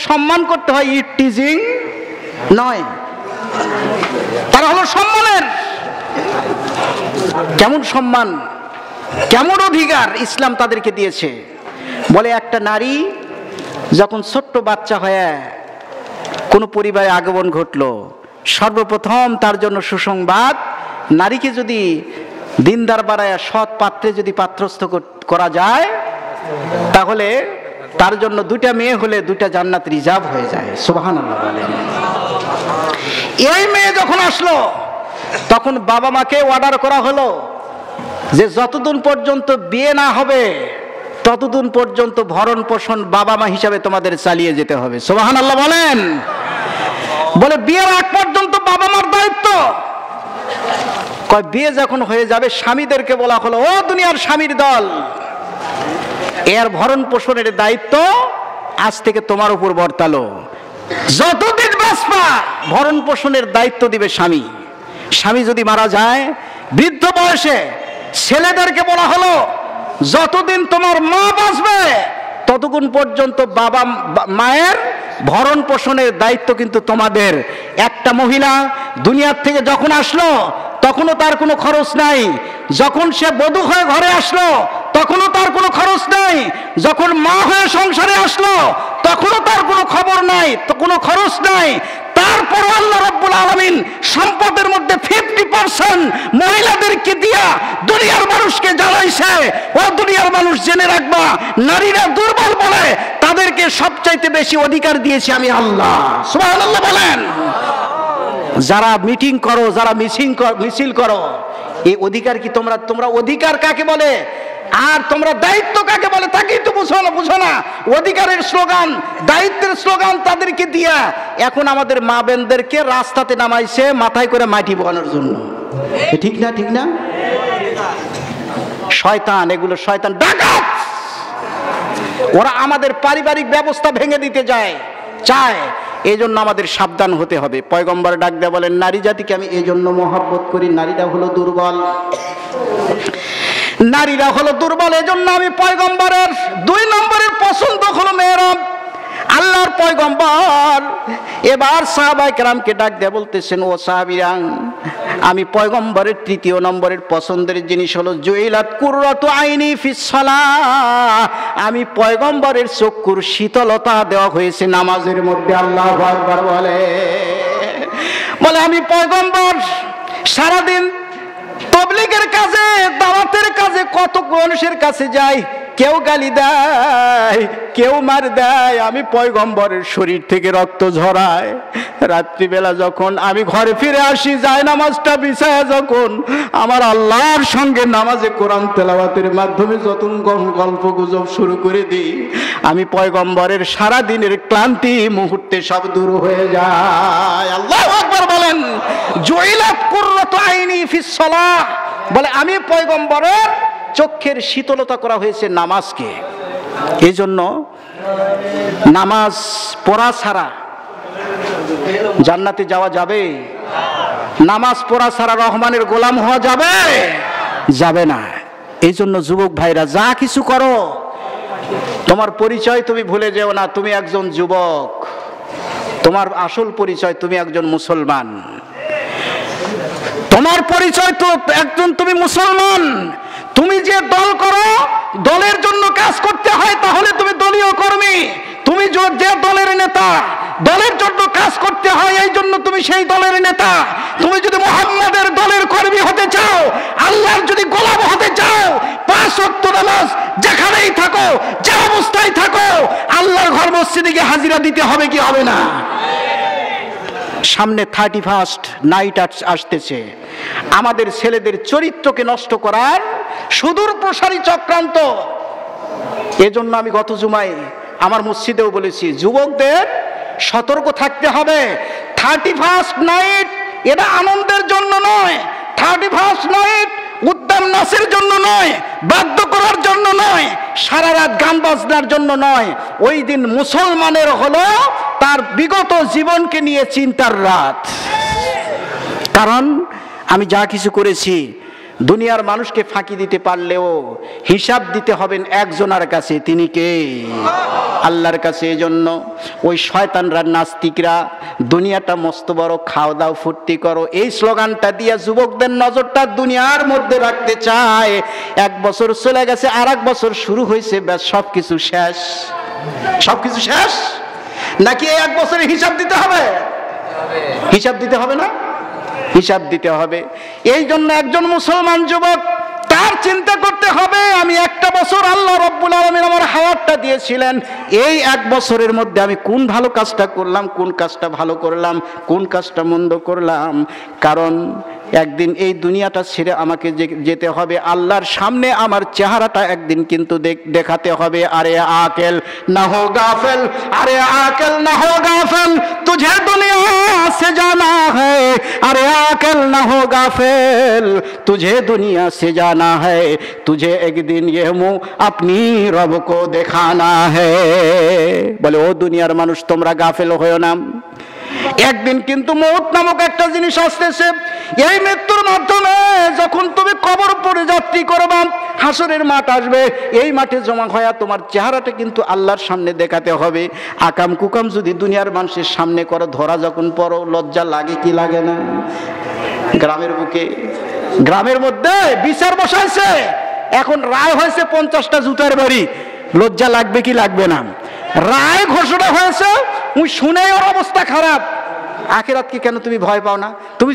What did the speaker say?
সম্মান করতে হয়, ইট টিজিং নয়। তারা হলো সম্মানের। কেমন সম্মান, কেমন অধিকার ইসলাম তাদেরকে দিয়েছে। বলে একটা নারী যখন ছোট্ট বাচ্চা হয়ে কোনো পরিবারে আগমন ঘটলো, সর্বপ্রথম তার জন্য সুসংবাদ, নারীকে যদি দিনদার বাড়ায় সৎ পাত্রে যদি পাত্রস্থ করা যায়, তাহলে তার জন্য দুইটা মেয়ে হলে দুইটা জান্নাত রিজার্ভ হয়ে যায়। সুবহানাল্লাহ বলেন। এই মেয়ে যখন আসলো, তখন বাবা মাকে অর্ডার করা হলো যে যতদিন পর্যন্ত বিয়ে না হবে ততদিন পর্যন্ত ভরণ পোষণ বাবা মা হিসাবে তোমাদের চালিয়ে যেতে হবে। সুবহানাল্লাহ বলেন। বলে বিয়ের আগ পর্যন্ত বাবা মার দায়িত্ব। কয় বিয়ে যখন হয়ে যাবে স্বামীদেরকে বলা হলো, ও দুনিয়ার স্বামীর দল, এর ভরণ পোষণের দায়িত্ব আজ থেকে তোমার উপর বর্তালো। যতদিন বাঁচবা ভরণ পোষণের দায়িত্ব দিবে স্বামী। স্বামী যদি মারা যায় বৃদ্ধ বয়সে, ছেলেদেরকে বলা হলো যতদিন তোমার মা বাঁচবে ততক্ষণ পর্যন্ত বাবা মায়ের ভরণ পোষণের দায়িত্ব কিন্তু তোমাদের। একটা মহিলা দুনিয়ার থেকে যখন আসলো তখনও তার কোনো খরচ নাই। যখন সে বধূ হয়ে ঘরে আসলো তখনও তার কোনো খরচ নাই। যখন মা হয়ে সংসারে আসলো তখনও তার কোনো খবর নাই, তো কোনো খরচ নাই। তারপর আল্লাহ রাব্বুল আলামিন সম্পদের মধ্যে 50% মহিলাদেরকে দিয়া দুনিয়ার মানুষকে জানাইছে, ও দুনিয়ার মানুষ জেনে রাখবা, নারীরা দুর্বল বলে তাদেরকে সবচাইতে বেশি অধিকার দিয়েছি আমি আল্লাহ। সুবহানাল্লাহ বলেন। যারা মিটিং করো, যারা মিছিল করো, এই অধিকার কি তোমরা অধিকার কাকে বলে আর তোমরা দায়িত্ব কাকে বলে তাকেই তো বুঝো না। অধিকারের স্লোগান, দায়িত্বের স্লোগান তাদেরকে দিয়া এখন আমাদের মা বোনদেরকে রাস্তাতে নামাইছে মাথায় করে মাটি বসানোর জন্য। ঠিক না? ঠিক না? শয়তান, এগুলো শয়তান, ডাকাত। ওরা আমাদের পারিবারিক ব্যবস্থা ভেঙে দিতে চায়। এই জন্য আমাদের সাবধান হতে হবে। পয়গম্বর ডাক দেয়া বলেন, নারী জাতিকে আমি এই জন্য মহব্বত করি, নারীরা হলো দুর্বল, নারীরা হলো দুর্বল। এই জন্য আমি পয়গম্বরের 2 নম্বরের পছন্দ হলো মেয়েরা। আল্লাহর পয়গম্বর এবার সাহাবায়ে কেরামকে ডাক দেয়া বলতেছেন, ও সাহাবীরা, আমি পয়গম্বরের 3 নম্বরের পছন্দের জিনিস হলো জুইলাত কুররাতু আইনি ফিস সালাহ। আমি পয়গম্বরের চক্ষুর শীতলতা দেওয়া হয়েছে নামাজের মধ্যে। আল্লাহু আকবার বলে আমি পয়গম্বর সারাদিন তাবলীগের কাজে, দাওয়াতের কাজে কত মানুষের কাছে যাই, কেউ গালি দেয়, কেউ মার দেয়, আমি পয়গম্বরের শরীর থেকে রক্ত ঝরায়। রাত্রিবেলা যখন আমি ঘরে ফিরে আসি, যায় নামাজটা বিছায়া যখন আমার আল্লাহর সঙ্গে নামাজে কোরআন তেলাওয়াতের মাধ্যমে যতন গল্প গুজব শুরু করে দিই, আমি পয়গম্বরের সারা দিনের ক্লান্তি মুহূর্তে সব দূর হয়ে যায়। আল্লাহু আকবার বলেন। জুইলাত কুররাতু আইনি ফিস সালাহ, বলে আমি পয়গম্বরের চোখের শীতলতা করা হয়েছে নামাজকে। এই জন্য নামাজ পড়া ছাড়া জান্নাতে যাওয়া যাবে? নামাজ পড়া ছাড়া রহমানের গোলাম হওয়া যাবে না। এই জন্য যুবক ভাইরা যা কিছু করো, তোমার পরিচয় তুমি ভুলে যেও না, তুমি একজন যুবক। তোমার আসল পরিচয় তুমি একজন মুসলমান। তোমার পরিচয় তো একজন তুমি মুসলমান। তুমি যে দল করো, দলের জন্য কাজ করতে হয়, তাহলে তুমি দলীয় কর্মী। তুমি যে দলের নেতা, দলের জন্য কাজ করতে হয়, এই জন্য তুমি সেই দলের নেতা। তুমি যদি মুহাম্মাদের দলের কর্মী হতে চাও, আল্লাহর যদি গোলাম হতে চাও, 5 ওয়াক্ত নামাজ যেখানেই থাকো, যে অবস্থায় থাকো, আল্লাহর ঘর মসজিদে গিয়ে হাজিরা দিতে হবে কি হবে না? সামনে 31st নাইট আসতেছে। আমাদের ছেলেদের চরিত্রকে নষ্ট করার সুদূর প্রসারী চক্রান্ত। এজন্য আমি গত জুমায় আমার মসজিদেও বলেছি, যুবকদের সতর্ক থাকতে হবে। 31st নাইট এটা আনন্দের জন্য নয়। 31st নাইট উদ্দাম নাচের জন্য নয়, বাধ্য করার জন্য নয়, সারা রাত গান বাজনার জন্য নয়। ওই দিন মুসলমানের হলো তার বিগত জীবনকে নিয়ে চিন্তার রাত। কারণ আমি যা কিছু করেছি দুনিয়ার মানুষকে ফাঁকি দিতে পারলেও হিসাব দিতে হবেন একজনের কাছে, তিনি কে? আল্লাহর কাছে। এজন্য ওই শয়তানরা, নাস্তিকরা দুনিয়াটা মস্ত বড়, খাও দাও ফুর্তি করো, এই স্লোগানটা দিয়ে যুবকদের নজরটা দুনিয়ার মধ্যে রাখতে চায়। 1 বছর চলে গেছে, আর 1 বছর শুরু হয়েছে, ব্যাস সবকিছু শেষ। সবকিছু শেষ নাকি? এই 1 বছরের হিসাব দিতে হবে? হিসাব দিতে হবে না? হিসাব দিতে হবে। এই জন্য একজন মুসলমান যুবক তার চিন্তা করতে হবে, আমি 1টা বছর আল্লাহ রাব্বুল আলামিন আমার হায়াতটা দিয়েছিলেন, এই 1 বছরের মধ্যে আমি কোন ভালো কাজটা করলাম, কোন কাজটা ভালো করলাম, কোন কাজটা মন্দ করলাম। কারণ একদিন এই দুনিয়াটা ছেড়ে আমাকে যেতে হবে, আল্লাহর সামনে আমার চেহারাটা একদিন কিন্তু দেখাতে হবে। আরে আকেল না হো গাফেল, আরে আকেল না হো গাফেল, তুঝে দুনিয়া से जाना है, अरे आकल ना हो गाफिल, तुझे दुनिया से जाना है, तुझे एक दिन ये मुंह अपनी रब को दिखाना है। বলে ও দুনিয়ার মানুষ, তোমরা গাফেল হয়ো না, একদিন কিন্তু মওত নামক একটা জিনিস আসতেছে। এই মৃত্যুর মাধ্যমে যখন তুমি কবর পড়ে যাত্রী করবা, হাসরের মাঠ আসবে, এই মাঠে জমা হয়ে তোমার চেহারাটা কিন্তু আল্লাহর সামনে দেখাতে হবে। আকাম কুকাম যদি দুনিয়ার মানুষের সামনে করো, ধরা যখন পড়ো, লজ্জা লাগে কি লাগে না? গ্রামের বুকে, গ্রামের মধ্যে বিচার বসাইছে, এখন রায় হয়েছে 50টা জুতার বাড়ি, লজ্জা লাগবে কি লাগবে না? রায় ঘোষণা হয়েছে, শুনে ওর অবস্থা খারাপ। আখিরাতকে কেন তুমি ভয় পাও না? তুমি